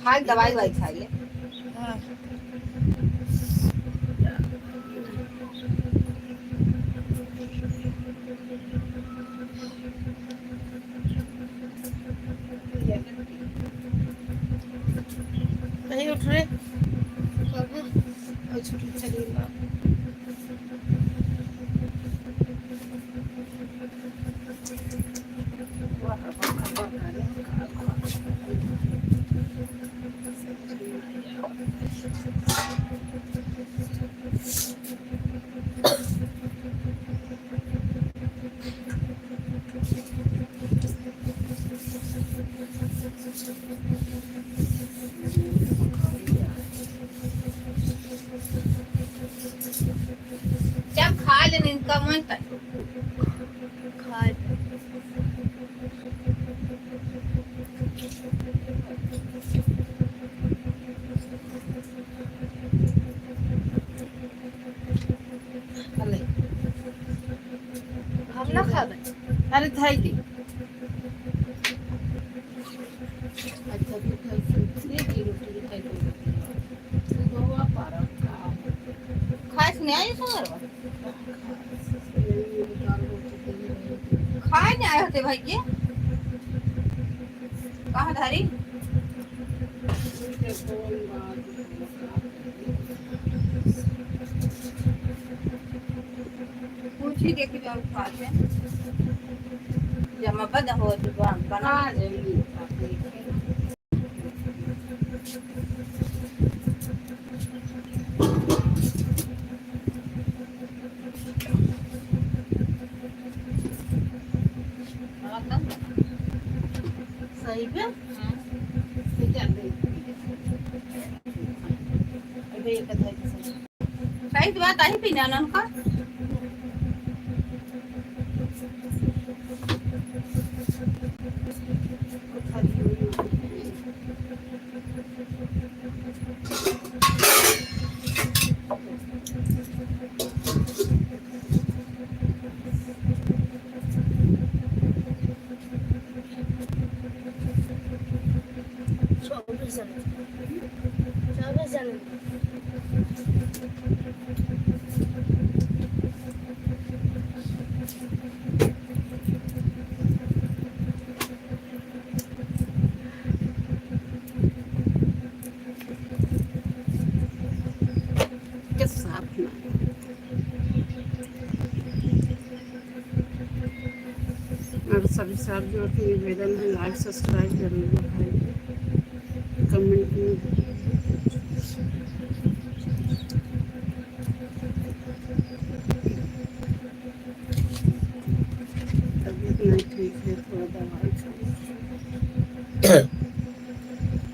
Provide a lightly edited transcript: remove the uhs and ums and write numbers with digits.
खाए दवाई ववाई खाई ले। हाँ नहीं उठ रहे और छुट्टी चली ना। जब खा लेने इनका मन कर खाए अले हम ना खा रहे। अरे थाई दी अच्छा तू खाई सुथरी की रोटी खाई तो तू गोवा पारा खाए नहीं आई सर खाए नहीं आए होते भाई ये कहाँ धारी पूछ ही देखी तो खाते जमा बद हो तो बना जाएगी सही पे अबे ये कथा है सही बात आई पीना ना उनका और सभी साथ जो के निवेदन है लाइक सब्सक्राइब जरूर करें कमेंट में तबीयत नहीं ठीक है थोड़ा दवाई खाई